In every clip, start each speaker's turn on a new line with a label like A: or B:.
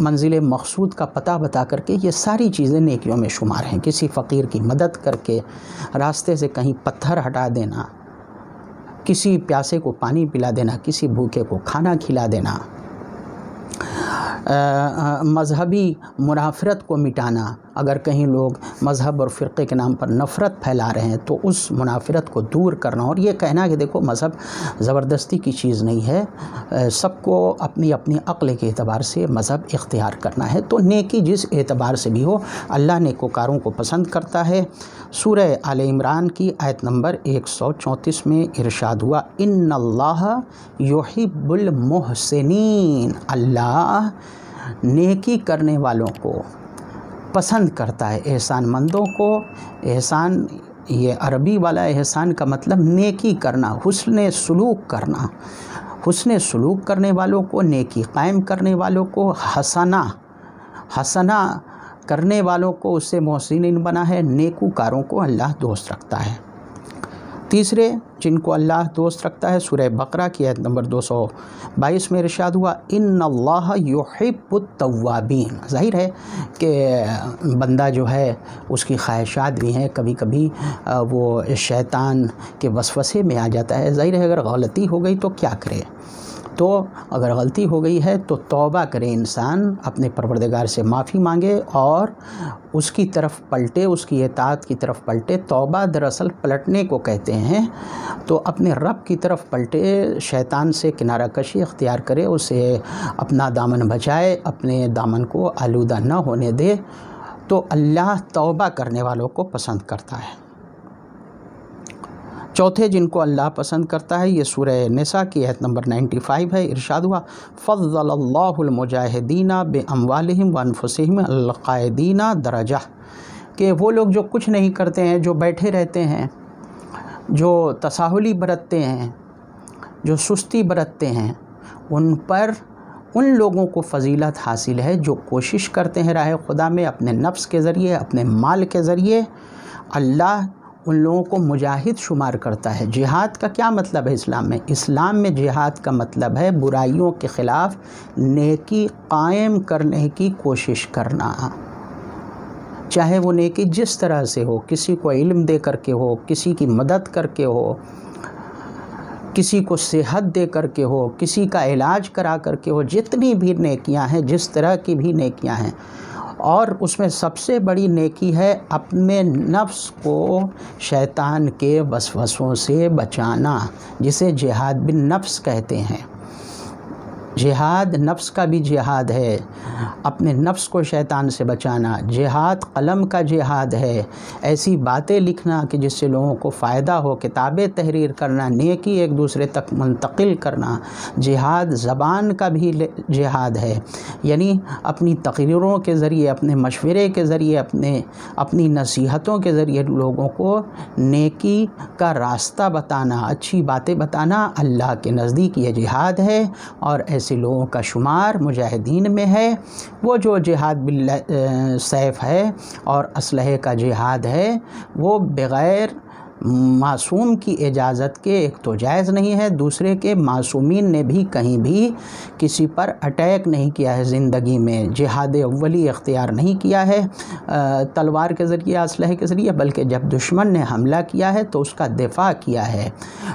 A: منزل مقصود کا پتہ بتا کر کے یہ ساری چیزیں نیکیوں میں شمار ہیں۔ کسی فقیر کی مدد کر کے، راستے سے کہیں پتھر ہٹا دینا، کسی پیاسے کو پانی پلا دینا، کسی بھوکے کو کھانا کھلا دینا، مذہبی منافرت کو مٹانا۔ اگر کہیں لوگ مذہب اور فرقے کے نام پر نفرت پھیلا رہے ہیں تو اس منافرت کو دور کرنا، اور یہ کہنا کہ دیکھو مذہب زبردستی کی چیز نہیں ہے، سب کو اپنی اپنی عقل کے اعتبار سے مذہب اختیار کرنا ہے۔ تو نیکی جس اعتبار سے بھی ہو، اللہ نیکوکاروں کو پسند کرتا ہے۔ سورہ آل عمران کی آیت نمبر 134 میں ارشاد ہوا، ان اللہ یحب المحسنین، اللہ نیکی کرنے والوں کو پسند کرتا ہے، احسان مندوں کو۔ احسان، یہ عربی والا احسان کا مطلب نیکی کرنا، حسن سلوک کرنا، حسن سلوک کرنے والوں کو، نیکی قائم کرنے والوں کو، حسنہ کرنے والوں کو اس سے محسنین بنا ہے۔ نیکوکاروں کو اللہ دوست رکھتا ہے۔ تیسرے جن کو اللہ دوست رکھتا ہے، سورہ بقرہ کی آیت نمبر 222 میں ارشاد ہوا، ان اللہ یحب التوابین۔ ظاہر ہے کہ بندہ جو ہے اس کی خواہشات بھی ہیں، کبھی کبھی وہ شیطان کے وسوسے میں آ جاتا ہے۔ ظاہر ہے اگر غلطی ہو گئی تو کیا کرے؟ تو اگر غلطی ہو گئی ہے تو توبہ کرے، انسان اپنے پروردگار سے معافی مانگے اور اس کی طرف پلٹے، اس کی اطاعت کی طرف پلٹے۔ توبہ دراصل پلٹنے کو کہتے ہیں، تو اپنے رب کی طرف پلٹے، شیطان سے کنارہ کشی اختیار کرے، اسے اپنا دامن بچائے، اپنے دامن کو آلودہ نہ ہونے دے، تو اللہ توبہ کرنے والوں کو پسند کرتا ہے۔ چوتھے جن کو اللہ پسند کرتا ہے، یہ سورہ نساء کی آیت نمبر 95 ہے، ارشاد ہوا، فضل اللہ المجاہدین باموالہم وانفسہم القائدین درجہ، کہ وہ لوگ جو کچھ نہیں کرتے ہیں، جو بیٹھے رہتے ہیں، جو تساہلی برتتے ہیں، جو سستی برتتے ہیں، ان پر ان لوگوں کو فضیلت حاصل ہے جو کوشش کرتے ہیں راہ خدا میں، اپنے نفس کے ذریعے، اپنے مال کے ذریعے۔ اللہ ان لوگوں کو مجاہد شمار کرتا ہے۔ جہاد کا کیا مطلب ہے اسلام میں؟ اسلام میں جہاد کا مطلب ہے برائیوں کے خلاف نیکی قائم کرنے کی کوشش کرنا، چاہے وہ نیکی جس طرح سے ہو، کسی کو علم دے کر کے ہو، کسی کی مدد کر کے ہو، کسی کو صحت دے کر کے ہو، کسی کا علاج کرا کر کے ہو، جتنی بھی نیکیاں ہیں، جس طرح کی بھی نیکیاں ہیں، اور اس میں سب سے بڑی نیکی ہے اپنے نفس کو شیطان کے وسوسوں سے بچانا، جسے جہاد بالنفس کہتے ہیں۔ جہاد نفس کا بھی جہاد ہے، اپنے نفس کو شیطان سے بچانا۔ جہاد قلم کا جہاد ہے، ایسی باتیں لکھنا کہ جس سے لوگوں کو فائدہ ہو، کتابیں تحریر کرنا، نیکی ایک دوسرے تک منتقل کرنا۔ جہاد زبان کا بھی جہاد ہے، یعنی اپنی تقریروں کے ذریعے، اپنے مشورے کے ذریعے، اپنی نصیحتوں کے ذریعے لوگوں کو نیکی کا راستہ بتانا، اچھی باتیں بتانا، اللہ کے نزدیک یہ جہاد ہے، اور ایسے لوگوں کا شمار مجاہدین میں ہے۔ وہ جو جہاد بالسیف ہے اور اسلحے کا جہاد ہے، وہ بغیر معصوم کی اجازت کے ایک تو جائز نہیں ہے، دوسرے کے معصومین نے بھی کہیں بھی کسی پر اٹیک نہیں کیا ہے، زندگی میں جہاد اولی اختیار نہیں کیا ہے تلوار کے ذریعے، اسلحے کے ذریعے، بلکہ جب دشمن نے حملہ کیا ہے تو اس کا دفاع کیا ہے،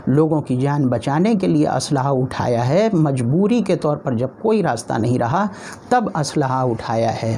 A: لوگوں کی جان بچانے کے لیے اسلحہ اٹھایا ہے، مجبوری کے طور پر جب کوئی راستہ نہیں رہا تب اسلحہ اٹھایا ہے۔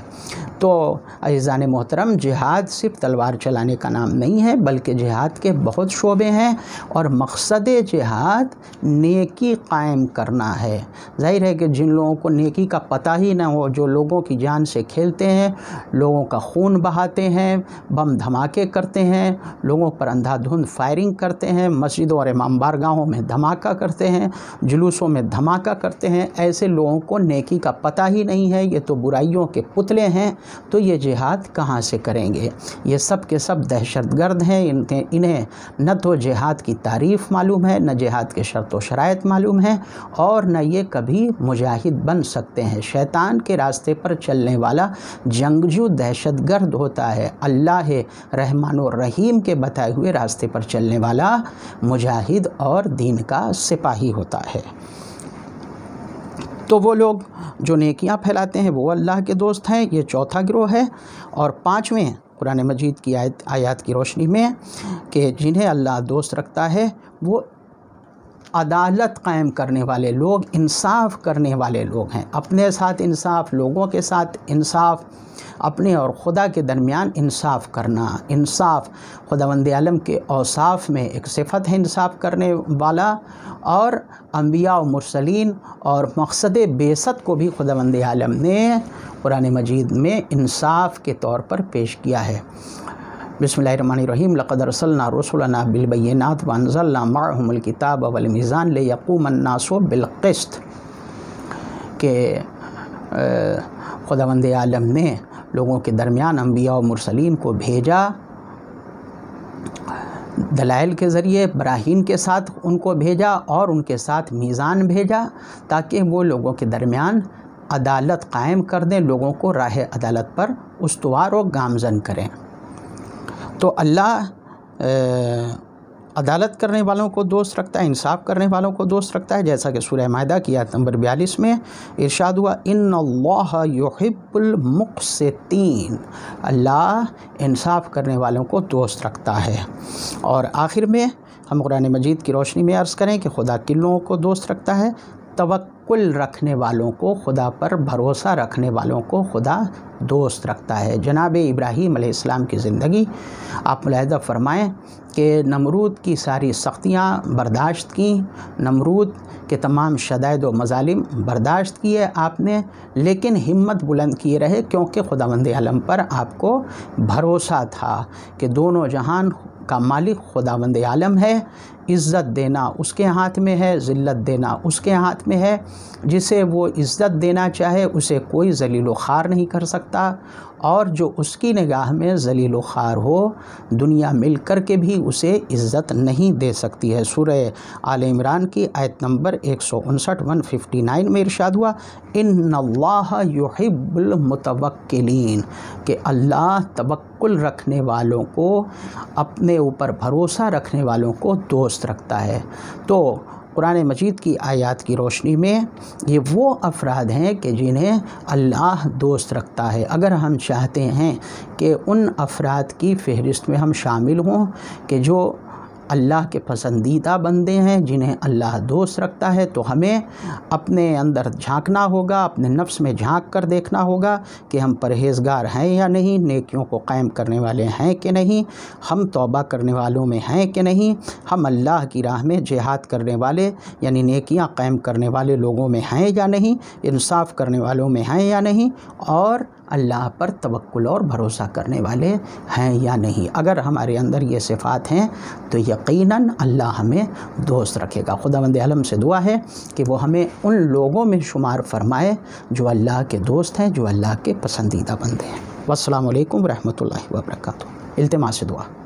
A: تو عزیزان محترم، جہاد صرف تلوار چلانے کا نام نہیں ہے، بلکہ جہاد کے بہت شعبے ہیں، اور مقصد جہاد نیکی قائم کرنا ہے۔ ظاہر ہے کہ جن لوگوں کو نیکی کا پتہ ہی نہ ہو، جو لوگوں کی جان سے کھیلتے ہیں، لوگوں کا خون بہاتے ہیں، بم دھماکے کرتے ہیں، لوگوں پر اندھا دھند فائرنگ کرتے ہیں، مسجدوں اور امام بارگاہوں میں دھماکہ کرتے ہیں، جلوسوں میں دھماکہ کرتے ہیں، ایسے لوگوں کو نیکی کا پتہ ہی نہیں ہے، یہ تو برائیوں کے پتلے ہیں، تو یہ جہاد کہاں سے کریں گے؟ یہ سب کے سب دہشت گرد ہیں، انہیں نہ تو جہاد کی تعریف معلوم ہے، نہ جہاد کے شرط و شرائط معلوم ہیں، اور نہ یہ کبھی مجاہد بن سکتے ہیں۔ شیطان کے راستے پر چلنے والا جنگجو دہشت گرد ہوتا ہے، اللہ رحمان و رحیم کے بتائے ہوئے راستے پر چلنے والا مجاہد اور دین کا سپاہی ہوتا ہے۔ تو وہ لوگ جو نیکیاں پھیلاتے ہیں وہ اللہ کے دوست ہیں، یہ چوتھا گروہ ہے۔ اور پانچویں قرآن مجید کی آیات کی روشنی میں کہ جنہیں اللہ دوست رکھتا ہے وہ عدالت قائم کرنے والے لوگ، انصاف کرنے والے لوگ ہیں۔ اپنے ساتھ انصاف، لوگوں کے ساتھ انصاف، اپنے اور خدا کے درمیان انصاف کرنا۔ انصاف خداوند عالم کے اوصاف میں ایک صفت ہے انصاف کرنے والا، اور انبیاء و مرسلین اور مقصد بعثت کو بھی خداوند عالم نے قرآن مجید میں انصاف کے طور پر پیش کیا ہے۔ بسم اللہ الرحمن الرحیم، لقد ارسلنا رسلنا بالبینات وانزلنا معهم الکتاب والمیزان لیقوم الناس بالقسط، کہ خداوند عالم نے لوگوں کے درمیان انبیاء و مرسلین کو بھیجا، دلائل کے ذریعے، براہین کے ساتھ ان کو بھیجا، اور ان کے ساتھ میزان بھیجا تاکہ وہ لوگوں کے درمیان عدالت قائم کر دیں، لوگوں کو راہ عدالت پر استوار و گامزن کریں۔ تو اللہ عدالت کرنے والوں کو دوست رکھتا ہے، انصاف کرنے والوں کو دوست رکھتا ہے، جیسا کہ سورہ مائدہ کی آیت نمبر 42 میں ارشاد ہوا، ان اللہ یحب المقسطین، اللہ انصاف کرنے والوں کو دوست رکھتا ہے۔ اور آخر میں ہم قرآن مجید کی روشنی میں عرض کریں کہ خدا کن لوگوں کو دوست رکھتا ہے؟ توکل رکھنے والوں کو، خدا پر بھروسہ رکھنے والوں کو خدا دوست رکھتا ہے۔ جناب ابراہیم علیہ السلام کی زندگی آپ ملاحظہ فرمائیں کہ نمرود کی ساری سختیاں برداشت کیں، نمرود کے تمام شدائد و مظالم برداشت کیے آپ نے، لیکن ہمت بلند کیے رہے، کیونکہ خداوند عالم پر آپ کو بھروسہ تھا کہ دونوں جہان کا مالک خداوند عالم ہے، عزت دینا اس کے ہاتھ میں ہے، ذلت دینا اس کے ہاتھ میں ہے، جسے وہ عزت دینا چاہے اسے کوئی ذلیل و خوار نہیں کر سکتا، اور جو اس کی نگاہ میں ذلیل و خوار ہو دنیا مل کر کے بھی اسے عزت نہیں دے سکتی ہے۔ سورہ آل عمران کی آیت نمبر 159 میں ارشاد ہوا، ان اللہ یحب المتوکلین، کہ اللہ توکل رکھنے والوں کو، اپنے اوپر بھروسہ رکھنے والوں کو دوست رکھتا ہے۔ تو قرآن مجید کی آیات کی روشنی میں یہ وہ افراد ہیں کہ جنہیں اللہ دوست رکھتا ہے۔ اگر ہم چاہتے ہیں کہ ان افراد کی فہرست میں ہم شامل ہوں کہ جو اللہ کے پسندیدہ بندے ہیں، جنہیں اللہ دوست رکھتا ہے، تو ہمیں اپنے اندر جھانکنا ہوگا، اپنے نفس میں جھانک کر دیکھنا ہوگا کہ ہم پرہیزگار ہیں یا نہیں، نیکیوں کو قائم کرنے والے ہیں کہ نہیں، ہم توبہ کرنے والوں میں ہیں کہ نہیں، ہم اللہ کی راہ میں جہاد کرنے والے یعنی نیکیاں قائم کرنے والے لوگوں میں ہیں یا نہیں، انصاف کرنے والوں میں ہیں یا نہیں، اور اللہ پر توکل اور بھروسہ کرنے والے ہیں یا نہیں۔ اگر ہمارے اندر یہ صفات ہیں تو یقیناً اللہ ہمیں دوست رکھے گا۔ خداوند عالم سے دعا ہے کہ وہ ہمیں ان لوگوں میں شمار فرمائے جو اللہ کے دوست ہیں، جو اللہ کے پسندیدہ بندے ہیں۔ والسلام علیکم ورحمۃ اللہ وبرکاتہ۔ التماس سے دعا۔